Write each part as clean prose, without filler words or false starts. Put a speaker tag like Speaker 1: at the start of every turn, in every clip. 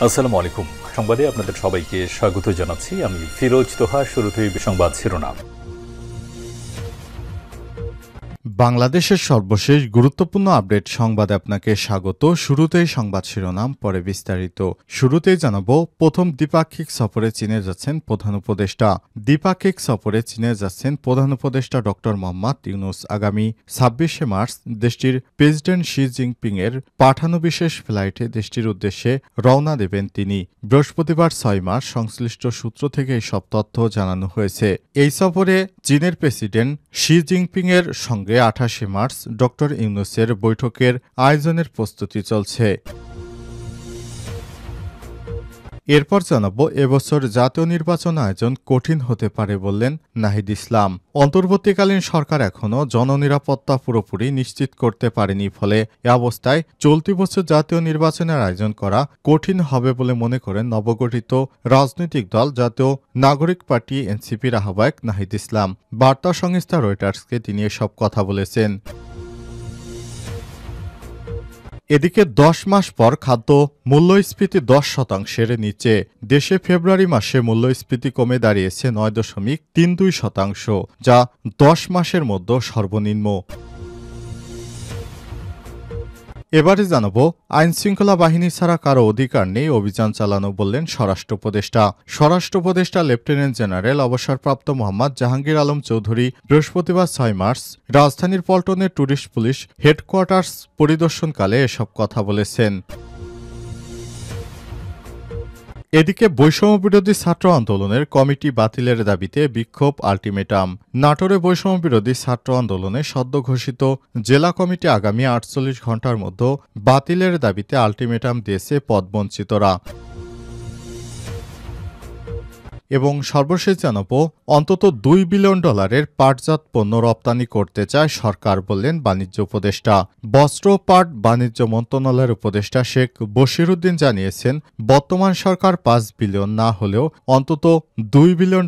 Speaker 1: আসসালামু আলাইকুম। সংবাদে আপনাদের সবাইকে স্বাগত জানাচ্ছি। আমি ফিরোজ তোহা। শুরুতেই সংবাদ শিরোনাম।
Speaker 2: বাংলাদেশের সর্বশেষ গুরুত্বপূর্ণ আপডেট সংবাদে আপনাকে স্বাগত। শুরুতেই সংবাদ শিরোনাম, পরে বিস্তারিত। শুরুতেই জানাবো, প্রথম দ্বিপাক্ষিক সফরে চীনে যাচ্ছেন প্রধান উপদেষ্টা। দ্বিপাক্ষিক সফরে চীনে যাচ্ছেন প্রধান উপদেষ্টা ডক্টর মোহাম্মদ ইউনূস। আগামী ২৬শে মার্চ দেশটির প্রেসিডেন্ট শি জিনপিং এর পাঠানো বিশেষ ফ্লাইটে দেশটির উদ্দেশ্যে রওনা দেবেন তিনি। বৃহস্পতিবার ৬ মার্চ সংশ্লিষ্ট সূত্র থেকে এসব তথ্য জানানো হয়েছে। এই সফরে চীনের প্রেসিডেন্ট শি জিনপিং এর সঙ্গে ২৮শে মার্চ ডক্টর ইউনূসের বৈঠকের আয়োজনের প্রস্তুতি চলছে। এরপর জানাবো, এবছর জাতীয় নির্বাচন আয়োজন কঠিন হতে পারে বললেন নাহিদ ইসলাম। অন্তর্বর্তীকালীন সরকার এখনও জননিরাপত্তা পুরোপুরি নিশ্চিত করতে পারেনি, ফলে এ অবস্থায় চলতি বছর জাতীয় নির্বাচনের আয়োজন করা কঠিন হবে বলে মনে করেন নবগঠিত রাজনৈতিক দল জাতীয় নাগরিক পার্টি এনসিপির আহ্বায়ক নাহিদ ইসলাম। বার্তা সংস্থা রয়টার্সকে তিনি এসব কথা বলেছেন। এদিকে ১০ মাস পর খাদ্য মূল্যস্ফীতি ১০% নিচে। দেশে ফেব্রুয়ারি মাসে মূল্যস্ফীতি কমে দাঁড়িয়েছে ৯.৩২%, যা ১০ মাসের মধ্যে সর্বনিম্ন। এবারে জানাবো, আইনশৃঙ্খলা বাহিনী ছাড়া কারো অধিকার নেই অভিযান চালানো বললেন স্বরাষ্ট্র উপদেষ্টা। স্বরাষ্ট্র উপদেষ্টা লেফটেন্যান্ট জেনারেল অবসরপ্রাপ্ত মোহাম্মদ জাহাঙ্গীর আলম চৌধুরী বৃহস্পতিবার ৬ মার্চ রাজধানীর পল্টনের ট্যুরিস্ট পুলিশ হেডকোয়ার্টার্স পরিদর্শনকালে এসব কথা বলেছেন। এদিকে বৈষম্যবিরোধী ছাত্র আন্দোলনের কমিটি বাতিলের দাবিতে বিক্ষোভ, আল্টিমেটাম। নাটোরে বৈষম্যবিরোধী ছাত্র আন্দোলনে সদ্য ঘোষিত জেলা কমিটি আগামী ৪৮ ঘণ্টার মধ্যে বাতিলের দাবিতে আল্টিমেটাম দিয়েছে পদবঞ্চিতরা। এবং সর্বশেষ জানাবো, অন্তত $২ বিলিয়ন পাটজাত পণ্য রপ্তানি করতে চায় সরকার বললেন বাণিজ্য উপদেষ্টা। বস্ত্র পাট বাণিজ্য মন্ত্রণালয়ের উপদেষ্টা শেখ বশিরউদ্দিন জানিয়েছেন, বর্তমান সরকার ৫ বিলিয়ন না হলেও অন্তত $২ বিলিয়ন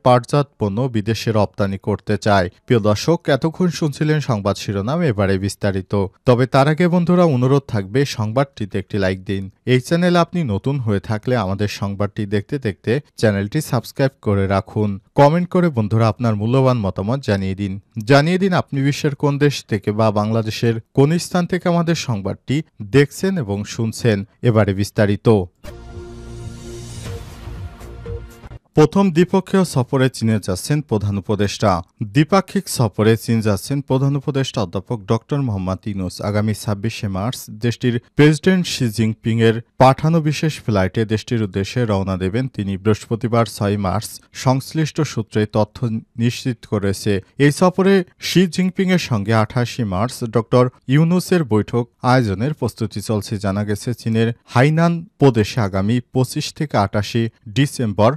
Speaker 2: পাটজাত পণ্য বিদেশে রপ্তানি করতে চায়। প্রিয় দর্শক, এতক্ষণ শুনছিলেন সংবাদ শিরোনাম, এবারে বিস্তারিত। তবে তার আগে বন্ধুরা, অনুরোধ থাকবে সংবাদটিতে একটি লাইক দিন। এই চ্যানেলে আপনি নতুন হয়ে থাকলে আমাদের সংবাদটি দেখতে দেখতে চ্যানেলটি সাবস্ক্রাইব করে রাখুন। কমেন্ট করে বন্ধুরা আপনার মূল্যবান মতামত জানিয়ে দিন আপনি বিশ্বের কোন দেশ থেকে বা বাংলাদেশের কোন স্থান থেকে আমাদের সংবাদটি দেখছেন এবং শুনছেন। এবারে বিস্তারিত। প্রথম দ্বিপক্ষীয় সফরে চীনে যাচ্ছেন প্রধান উপদেষ্টা। দ্বিপাক্ষিক সফরে চীন যাচ্ছেন প্রধান উপদেষ্টা অধ্যাপক ডক্টর মোহাম্মদ ইউনূস। আগামী ২৬শে মার্চ দেশটির প্রেসিডেন্ট শি জিনপিং এর পাঠানো বিশেষ ফ্লাইটে দেশটির উদ্দেশ্যে রওনা দেবেন তিনি। বৃহস্পতিবার ৬ মার্চ সংশ্লিষ্ট সূত্রে তথ্য নিশ্চিত করেছে। এই সফরে শি জিনপিং এর সঙ্গে ২৮শে মার্চ ডক্টর ইউনূসের বৈঠক আয়োজনের প্রস্তুতি চলছে। জানা গেছে, চীনের হাইনান প্রদেশে আগামী ২৫ থেকে ২৮ ডিসেম্বর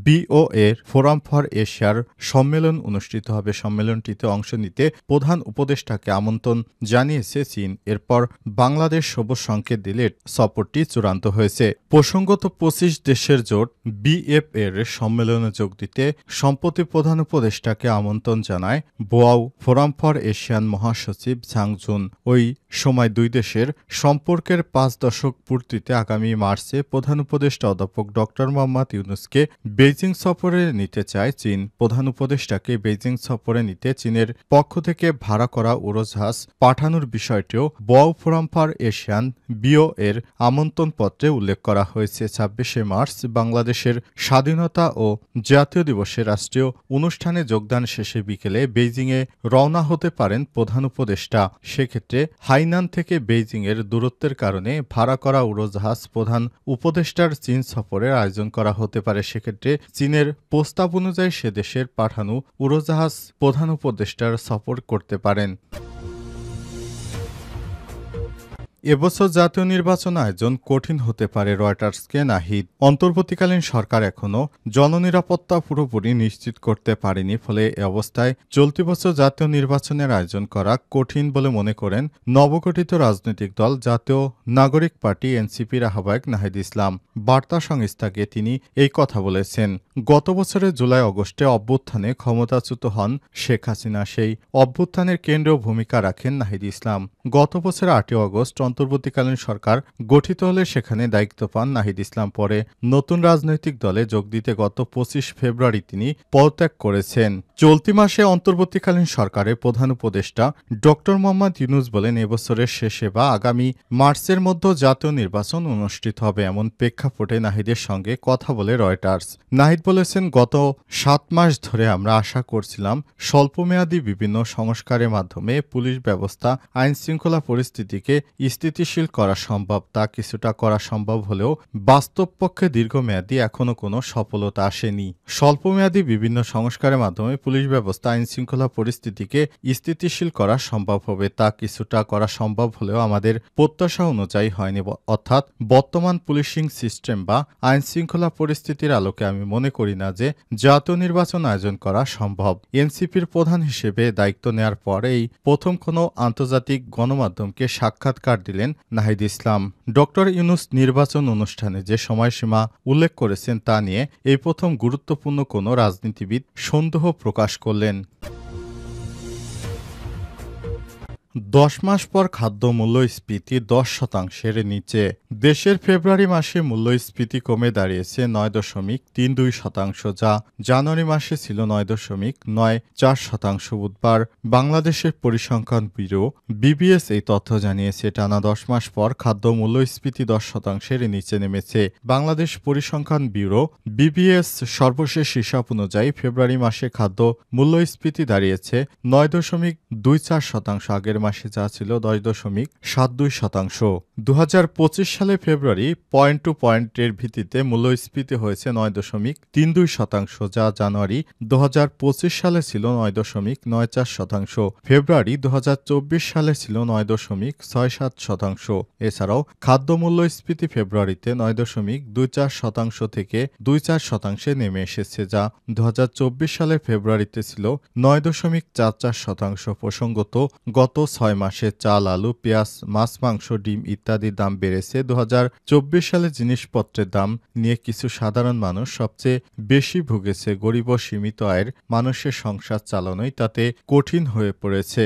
Speaker 2: BOA ফোরাম ফর এশিয়ার সম্মেলন অনুষ্ঠিত হবে। সম্মেলনটিতে অংশ নিতে প্রধান উপদেষ্টাকে আমন্ত্রণ জানিয়েছে চীন। এরপর বাংলাদেশ সবুজ সংকেত দিলে সফরটি চূড়ান্ত হয়েছে। প্রসঙ্গত, ২৫ দেশের জোট BF এর সম্মেলনে যোগ দিতে সম্প্রতি প্রধান উপদেষ্টাকে আমন্ত্রণ জানায় বোয়াও ফোরাম ফর এশিয়ান মহাসচিব ঝাং জুন। ওই সময় দুই দেশের সম্পর্কের ৫ দশক পূর্তিতে আগামী মার্চে প্রধান উপদেষ্টা অধ্যাপক ডক্টর মোহাম্মদ ইউনূসকে বেইজিং সফরে নিতে চায় চীন। প্রধান উপদেষ্টাকে বেইজিং সফরে নিতে চীনের পক্ষ থেকে ভাড়া করা উড়োজাহাজ পাঠানোর বিষয়টিও Boao forum for Asian BO এর আমন্ত্রণপত্রে উল্লেখ করা হয়েছে। ২৬শে মার্চ বাংলাদেশের স্বাধীনতা ও জাতীয় দিবসে রাষ্ট্রীয় অনুষ্ঠানে যোগদান শেষে বিকেলে বেইজিংয়ে রওনা হতে পারেন প্রধান উপদেষ্টা। সেক্ষেত্রে হাইনান থেকে বেইজিংয়ের দূরত্বের কারণে ভাড়া করা উড়োজাহাজ প্রধান উপদেষ্টার চীন সফরের আয়োজন করা হতে পারে। সেক্ষেত্রে চীনের প্রস্তাব অনুযায়ী সে দেশের পাঠানো উড়োজাহাজ প্রধান উপদেষ্টার সফর করতে পারেন। এবছর জাতীয় নির্বাচন আয়োজন কঠিন হতে পারে রয়টার্সকে নাহিদ। অন্তর্বর্তীকালীন সরকার এখনও জননিরাপত্তা পুরোপুরি নিশ্চিত করতে পারেনি, ফলে এ অবস্থায় চলতি বছর জাতীয় নির্বাচনের আয়োজন করা কঠিন বলে মনে করেন নবগঠিত রাজনৈতিক দল জাতীয় নাগরিক পার্টি এনসিপির আহ্বায়ক নাহিদ ইসলাম। বার্তা সংস্থাকে তিনি এই কথা বলেছেন। গত বছরের জুলাই-আগস্টে অভ্যুত্থানে ক্ষমতাচ্যুত হন শেখ হাসিনা। সেই অভ্যুত্থানের কেন্দ্রীয় ভূমিকা রাখেন নাহিদ ইসলাম। গত বছর ৮ই আগস্ট অন্তর্বর্তীকালীন সরকার গঠিত হলে সেখানে দায়িত্ব পান নাহিদ ইসলাম। পরে নতুন রাজনৈতিক দলে যোগ দিতে গত ২৫ ফেব্রুয়ারি তিনি পদত্যাগ করেছেন। চলতি মাসে অন্তর্বর্তীকালীন সরকারের প্রধান উপদেষ্টা ডক্টর মোহাম্মদ ইউনূস বলেন, এবছরের শেষে বা আগামী মার্চের মধ্যে জাতীয় নির্বাচন অনুষ্ঠিত হবে, এমন প্রেক্ষাপটে নাহিদের সঙ্গে কথা বলে রয়টার্স। নাহিদ বলেছেন, গত ৭ মাস ধরে আমরা আশা করছিলাম স্বল্পমেয়াদী বিভিন্ন সংস্কারের মাধ্যমে পুলিশ ব্যবস্থা, আইনশৃঙ্খলা পরিস্থিতিকে স্থিতিশীল করা সম্ভব। তা কিছুটা করা সম্ভব হলেও বাস্তবপক্ষে দীর্ঘমেয়াদী এখনও কোনো সফলতা আসেনি। স্বল্পমেয়াদী বিভিন্ন সংস্কারের মাধ্যমে পুলিশ ব্যবস্থা, আইনশৃঙ্খলা পরিস্থিতিকে স্থিতিশীল করা সম্ভব হবে। তা কিছুটা করা সম্ভব হলেও আমাদের প্রত্যাশা অনুযায়ী হয়নি। অর্থাৎ বর্তমান পুলিশিং সিস্টেম বা আইনশৃঙ্খলা পরিস্থিতির আলোকে আমি মনে করি না যে জাতীয় নির্বাচন আয়োজন করা সম্ভব। এনসিপির প্রধান হিসেবে দায়িত্ব নেয়ার পর এই প্রথম কোনো আন্তর্জাতিক গণমাধ্যমকে সাক্ষাৎকার দিলেন নাহিদ ইসলাম। ডক্টর ইউনূস নির্বাচন অনুষ্ঠানে যে সময়সীমা উল্লেখ করেছেন তা নিয়ে এই প্রথম গুরুত্বপূর্ণ কোনো রাজনীতিবিদ সন্দেহ প্রকাশ করলেন। ১০ মাস পর খাদ্য মূল্যস্ফীতি ১০% নিচে। দেশের ফেব্রুয়ারি মাসে মূল্যস্ফীতি কমে দাঁড়িয়েছে ৯.৩২%, যা জানুয়ারি মাসে ছিল ৯.৯৪%। বুধবার বাংলাদেশের পরিসংখ্যান ব্যুরো বিবিএস এই তথ্য জানিয়েছে। টানা ১০ মাস পর খাদ্য মূল্যস্ফীতি ১০%-এর নিচে নেমেছে। বাংলাদেশ পরিসংখ্যান ব্যুরো বিবিএস সর্বশেষ হিসাব অনুযায়ী ফেব্রুয়ারি মাসে খাদ্য মূল্যস্ফীতি দাঁড়িয়েছে ৯.২৪%। আগের মাসে যা ছিল ১০.৭২%। ২০২৫ সালে ফেব্রুয়ারি পয়েন্ট টু পয়েন্টের ভিত্তিতে মূল্যস্ফীতি হয়েছে ৯.৩২%, যা জানুয়ারি ২০২৫ সালে ছিল ৯.৯৪%। ফেব্রুয়ারি ২০২৪ সালে ছিল ৯.৬৭%। এছাড়াও খাদ্য মূল্যস্ফীতি ফেব্রুয়ারিতে ৯.২৪% থেকে ২৪%-এ নেমে এসেছে, যা ২০২৪ সালের ফেব্রুয়ারিতে ছিল ৯.৪৪%। প্রসঙ্গত, গত ৬ মাসে চাল, আলু, পেঁয়াজ, মাছ, মাংস, ডিম ইত্যাদির দাম বেড়েছে। ২০২৪ সালে জিনিসপত্রের দাম নিয়ে কিছু সাধারণ মানুষ সবচেয়ে বেশি ভুগেছে। গরিব ও সীমিত আয়ের মানুষের সংসার চালানোই তাতে কঠিন হয়ে পড়েছে।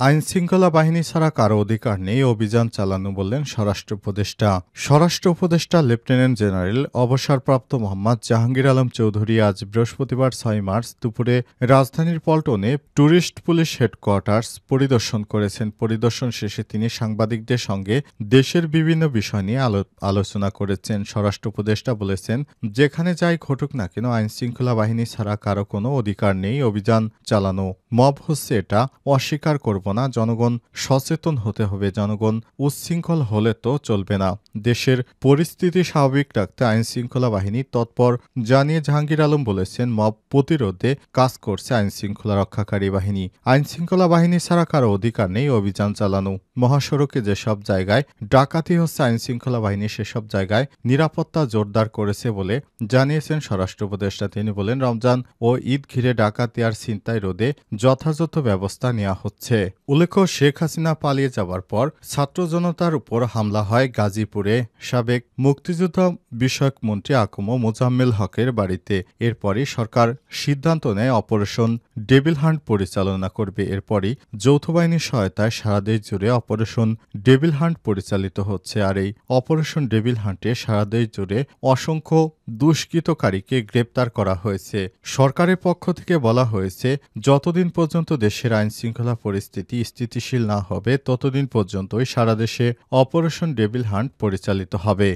Speaker 2: আইনশৃঙ্খলা বাহিনী ছাড়া কারো অধিকার নেই অভিযান চালানো, বললেন স্বরাষ্ট্র উপদেষ্টা। স্বরাষ্ট্র উপদেষ্টা লেফটেন্যান্ট জেনারেল অবসরপ্রাপ্ত মোহাম্মদ জাহাঙ্গীর আলম চৌধুরী আজ বৃহস্পতিবার ৬ মার্চ দুপুরে রাজধানীর পল্টনে ট্যুরিস্ট পুলিশ হেডকোয়ার্টার্স পরিদর্শন করেছেন। পরিদর্শন শেষে তিনি সাংবাদিকদের সঙ্গে দেশের বিভিন্ন বিষয় নিয়ে আলোচনা করেছেন। স্বরাষ্ট্র উপদেষ্টা বলেছেন, যেখানে যাই ঘটুক না কেন আইনশৃঙ্খলা বাহিনী ছাড়া কারো কোনো অধিকার নেই অভিযান চালানো। মব হচ্ছে এটা অস্বীকার করব না। জনগণ সচেতন হতে হবে। জনগণ উচ্ছৃঙ্খল হলে তো চলবে না। দেশের পরিস্থিতি স্বাভাবিক রাখতে আইনশৃঙ্খলা বাহিনী তৎপর, জানিয়ে জাহাঙ্গীর আলম বলেছেন, মব প্রতিরোধে কাজ করছে আইনশৃঙ্খলা রক্ষাকারী বাহিনী। আইনশৃঙ্খলা বাহিনী ছাড়া কারো অধিকার নেই অভিযান চালানো। মহাসড়কে যেসব জায়গায় ডাকাতি হচ্ছে আইনশৃঙ্খলা বাহিনী সেসব জায়গায় নিরাপত্তা জোরদার করেছে বলে জানিয়েছেন স্বরাষ্ট্র উপদেষ্টা। তিনি বলেন, রমজান ও ঈদ ঘিরে ডাকাতি আর ছিনতাই রোধে যথাযথ ব্যবস্থা নেওয়া হচ্ছে। উল্লেখ্য, শেখ হাসিনা পালিয়ে যাবার পর ছাত্র জনতার উপর হামলা হয় গাজীপুরে সাবেক মুক্তিযোদ্ধা বিষয়ক মন্ত্রী আকম মোজাম্মেল হকের বাড়িতে। এরপরই সরকার সিদ্ধান্ত নেয় অপারেশন ডেভিল হান্ট পরিচালনা করবে। এরপরই যৌথ বাহিনীর সহায়তায় সারা দেশ জুড়ে অপারেশন ডেভিল হান্ট পরিচালিত হচ্ছে। আর এই অপারেশন ডেভিল হান্টে সারা দেশ জুড়ে অসংখ্য দুষ্কৃতকারীকে গ্রেপ্তার করা হয়েছে। সরকারের পক্ষ থেকে বলা হয়েছে, যতদিন পর্যন্ত দেশের আইনশৃঙ্খলা পরিস্থিতি স্থিতিশীল না হবে ততদিন পর্যন্তই সারা দেশে অপারেশন ডেভিল হান্ট পরিচালিত হবে।